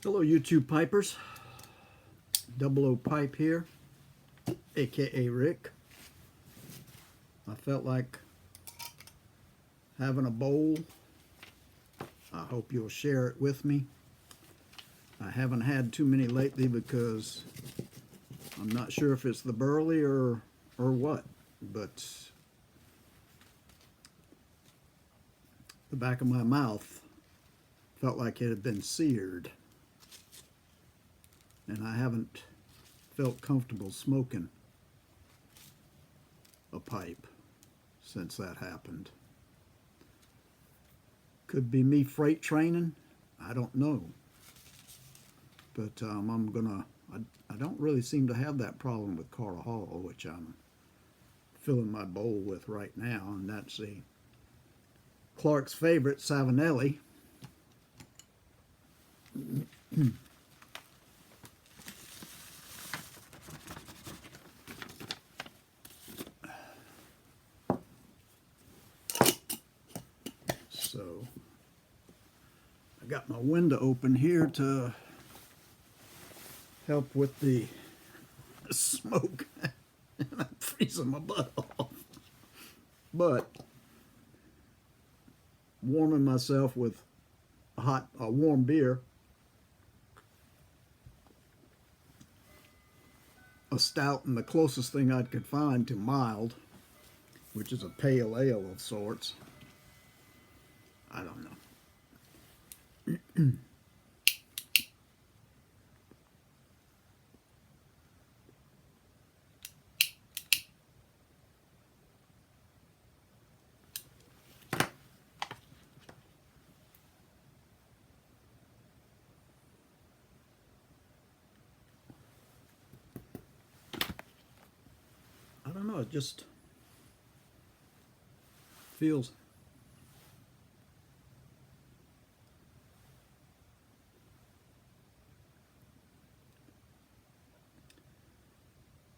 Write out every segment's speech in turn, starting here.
Hello YouTube pipers, Double O Pipe here, aka Rick. I felt like having a bowl. I hope you'll share it with me. I haven't had too many lately because I'm not sure if it's the burley or what, but the back of my mouth felt like it had been seared, and I haven't felt comfortable smoking a pipe since that happened. Could be me freight training, I don't know. But I don't really seem to have that problem with Carter Hall, which I'm filling my bowl with right now, and that's the Clark's favorite Savinelli. So I got my window open here to help with the smoke. And I'm freezing my butt off. But warming myself with a warm beer, a stout, and the closest thing I could find to mild, which is a pale ale of sorts. I don't know. I don't know, it just feels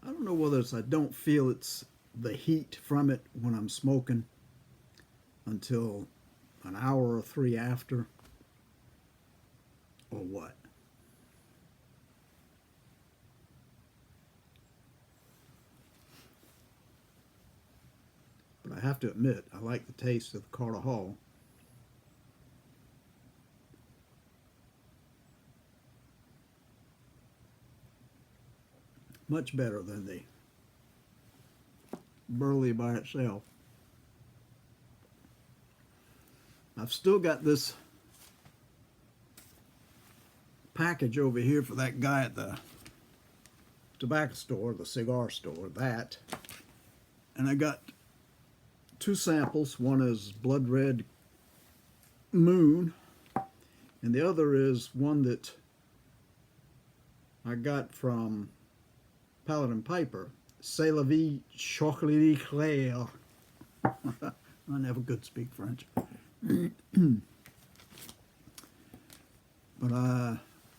I don't know whether it's I don't feel it's the heat from it when I'm smoking until an hour or three after, or what. But I have to admit, I like the taste of the Carter Hall. Much better than the burley by itself. I've still got this package over here for that guy at the tobacco store, the cigar store, that. And I got two samples. One is Blood Red Moon, and the other is one that I got from Paladin Piper, C'est la vie chocolat clair. I never could speak French. But I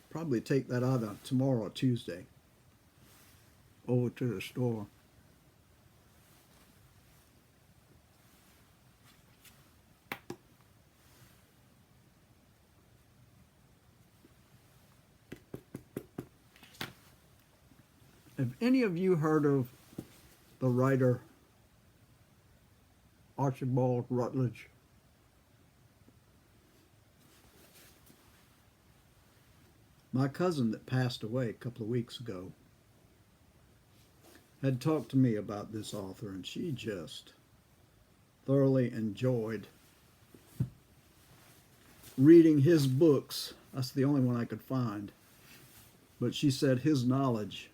probably take that either tomorrow or Tuesday over to the store. Have any of you heard of the writer Archibald Rutledge? My cousin that passed away a couple of weeks ago had talked to me about this author, and she just thoroughly enjoyed reading his books. That's the only one I could find. But she said his knowledge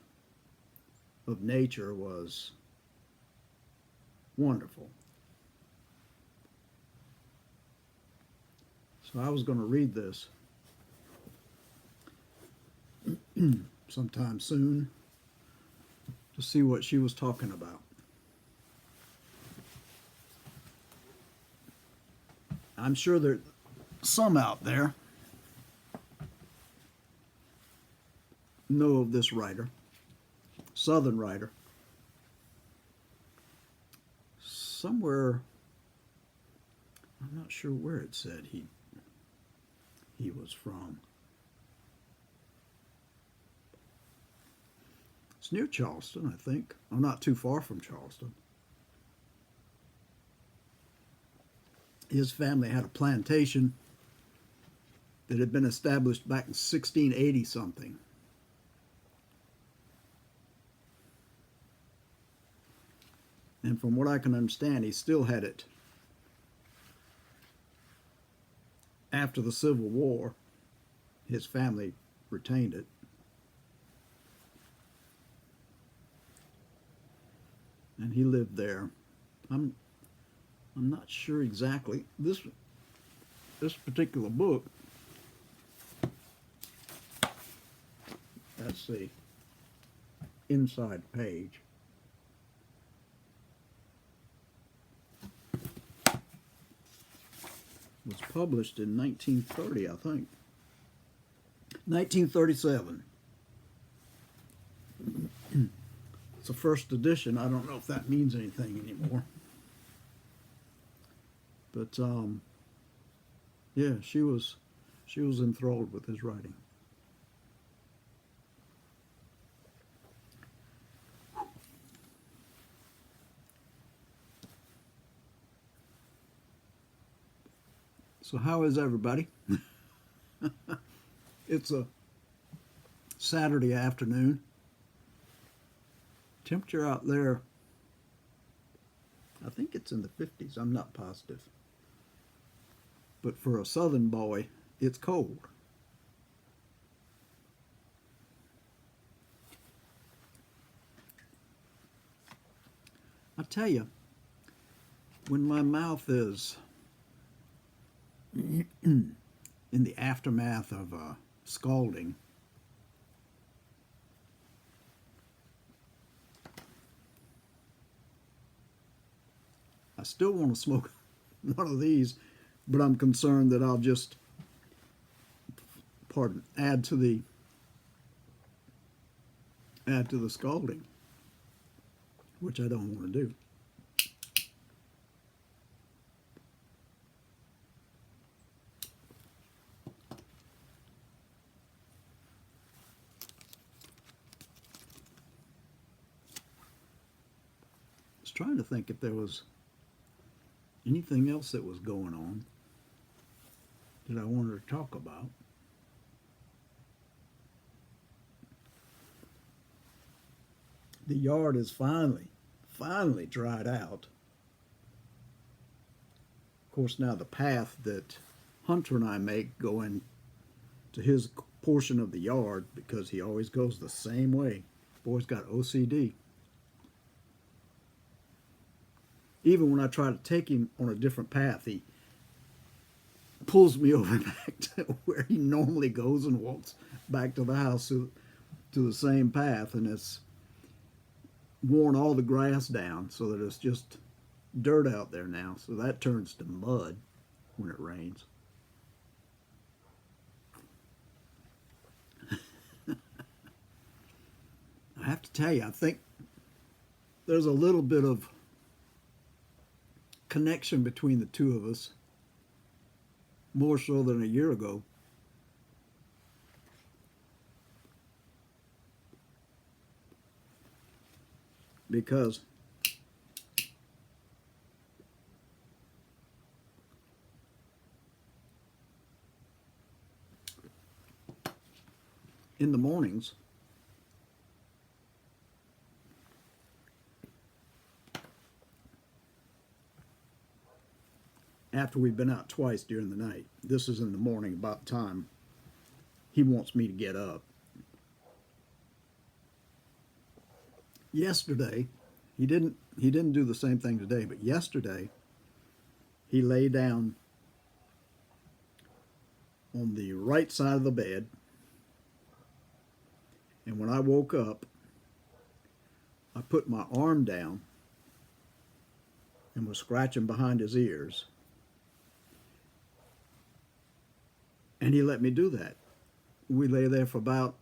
of nature was wonderful. So I was going to read this sometime soon to see what she was talking about. I'm sure there's some out there know of this writer, Southern writer. Somewhere, I'm not sure where it said he was from. It's near Charleston, I think. I'm not too far from Charleston. His family had a plantation that had been established back in 1680 something. And from what I can understand, he still had it after the Civil War. His family retained it. And he lived there. I'm not sure exactly. This particular book, that's the inside page. Was published in 1930, I think. 1937. It's a first edition. I don't know if that means anything anymore. But yeah, she was enthralled with his writing. So how is everybody? It's a Saturday afternoon. Temperature out there, I think it's in the 50s. I'm not positive. But for a southern boy, it's cold. I tell you, when my mouth is in the aftermath of scalding, I still want to smoke one of these, but I'm concerned that I'll just, add to the scalding, which I don't want to do. I was trying to think if there was anything else that was going on that I wanted to talk about. The yard is finally dried out. Of course, now the path that Hunter and I make going to his portion of the yard, because he always goes the same way. Boy's got OCD. Even when I try to take him on a different path, he pulls me over back to where he normally goes and walks back to the house to the same path, and it's worn all the grass down so that it's just dirt out there now. So that turns to mud when it rains. I have to tell you, I think there's a little bit of connection between the two of us, more so than a year ago. Because in the mornings, after we've been out twice during the night, this is in the morning about the time he wants me to get up. Yesterday, he didn't do the same thing today, but yesterday he lay down on the right side of the bed, and when I woke up, I put my arm down and was scratching behind his ears, and he let me do that. We lay there for about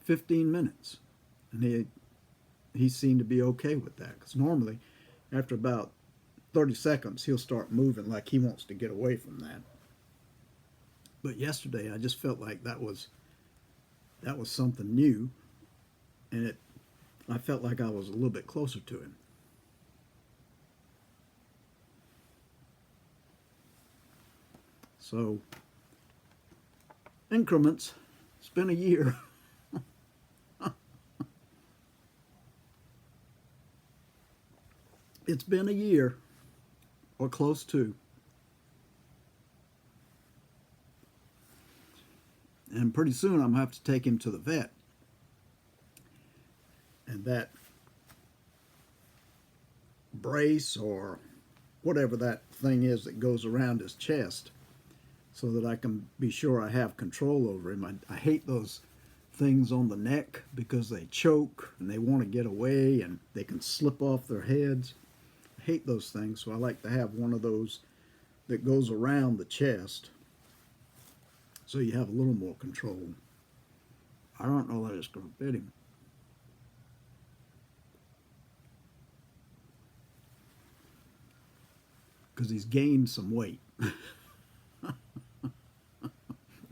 15 minutes. And he seemed to be okay with that, because normally after about 30 seconds he'll start moving like he wants to get away from that. But yesterday I just felt like that was something new, and I felt like I was a little bit closer to him. So, increments. It's been a year. It's been a year, or close to. And pretty soon I'm going to have to take him to the vet. And that brace or whatever that thing is that goes around his chest, so that I can be sure I have control over him. I hate those things on the neck because they choke and they want to get away and they can slip off their heads. I hate those things, so I like to have one of those that goes around the chest so you have a little more control. I don't know that it's going to fit him. Because he's gained some weight.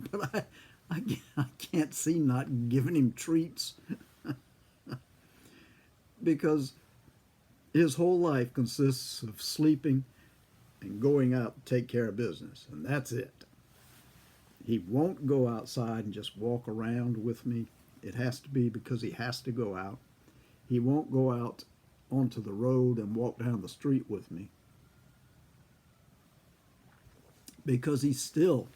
But I can't see not giving him treats because his whole life consists of sleeping and going out to take care of business, and that's it. He won't go outside and just walk around with me. It has to be because he has to go out. He won't go out onto the road and walk down the street with me because he still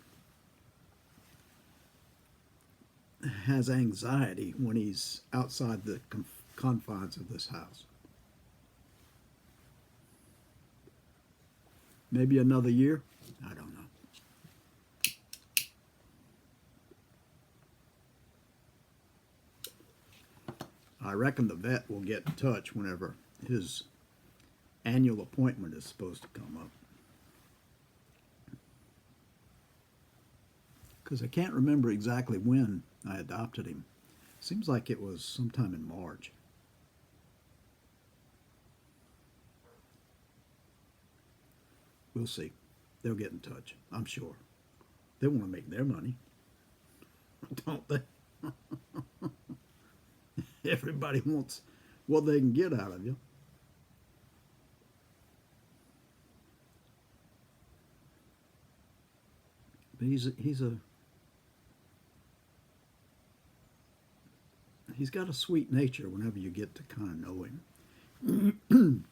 has anxiety when he's outside the confines of this house. Maybe another year? I don't know. I reckon the vet will get in touch whenever his annual appointment is supposed to come up. Because I can't remember exactly when I adopted him. Seems like it was sometime in March. We'll see. They'll get in touch, I'm sure. They want to make their money, don't they? Everybody wants what they can get out of you. But he's got a sweet nature whenever you get to kind of know him.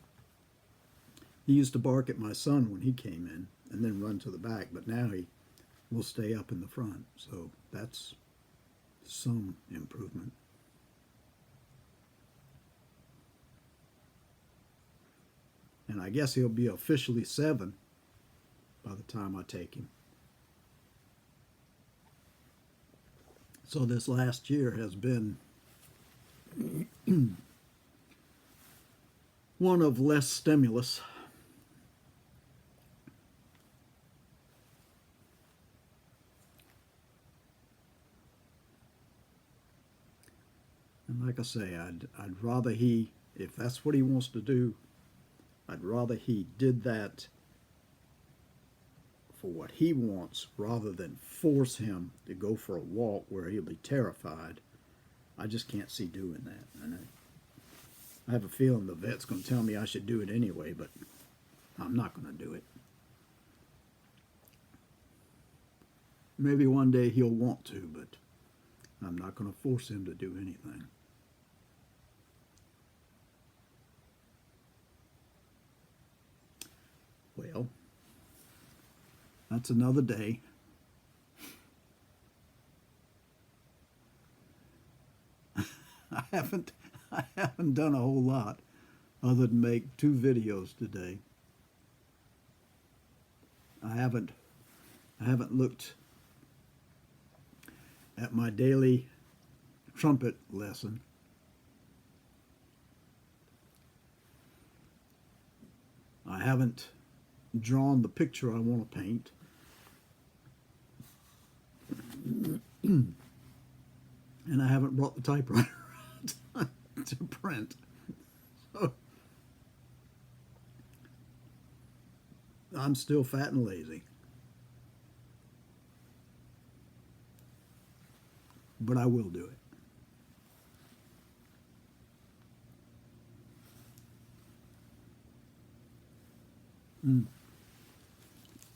He used to bark at my son when he came in and then run to the back, but now he will stay up in the front. So that's some improvement. And I guess he'll be officially 7 by the time I take him. So this last year has been one of less stimulus. And like I say, I'd rather if that's what he wants to do, I'd rather he did that for what he wants rather than force him to go for a walk where he'll be terrified. I just can't see doing that. And I have a feeling the vet's going to tell me I should do it anyway, but I'm not going to do it. Maybe one day he'll want to, but I'm not going to force him to do anything. Well, that's another day. I haven't done a whole lot other than make 2 videos today. I haven't looked at my daily trumpet lesson. I haven't drawn the picture I want to paint. And I haven't brought the typewriter to print. So I'm still fat and lazy. But I will do it.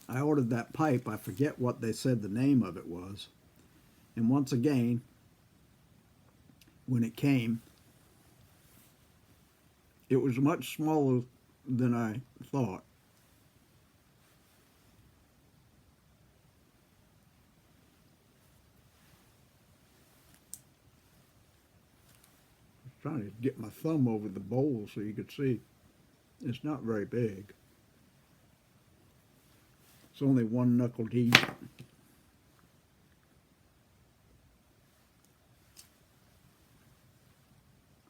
I ordered that pipe. I forget what they said the name of it was. And once again, when it came, it was much smaller than I thought. I was trying to get my thumb over the bowl so you could see. It's not very big. It's only one knuckle deep.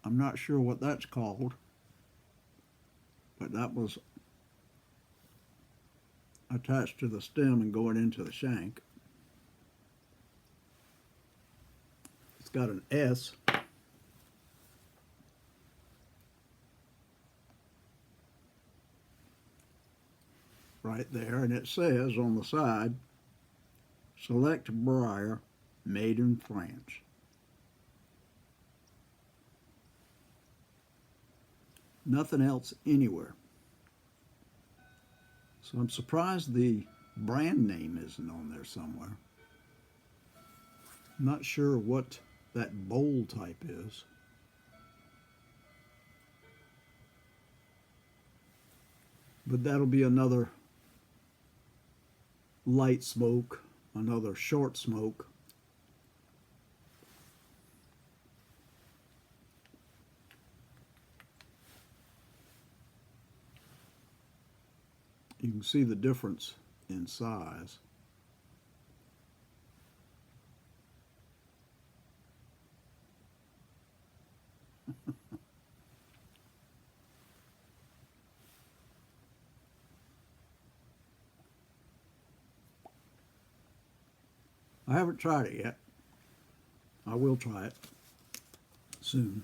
I'm not sure what that's called, but that was attached to the stem and going into the shank. It's got an S. Right there, and it says on the side, select briar made in France. Nothing else anywhere. So I'm surprised the brand name isn't on there somewhere. I'm not sure what that bowl type is. But that'll be another light smoke, another short smoke. You can see the difference in size. I haven't tried it yet. I will try it soon.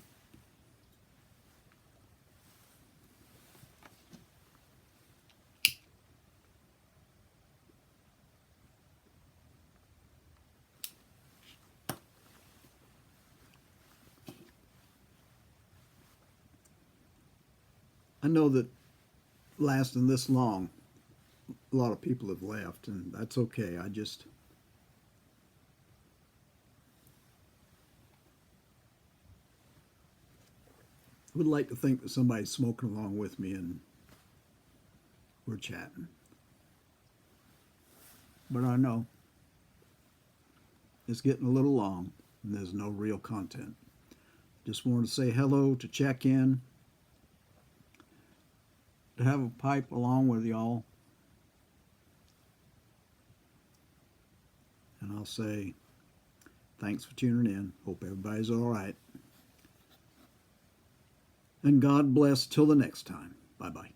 I know that lasting this long, a lot of people have left, and that's okay. I just would like to think that somebody's smoking along with me and we're chatting. But I know it's getting a little long and there's no real content. Just wanted to say hello, to check in, to have a pipe along with y'all. And I'll say thanks for tuning in. Hope everybody's all right. And God bless till the next time. Bye-bye.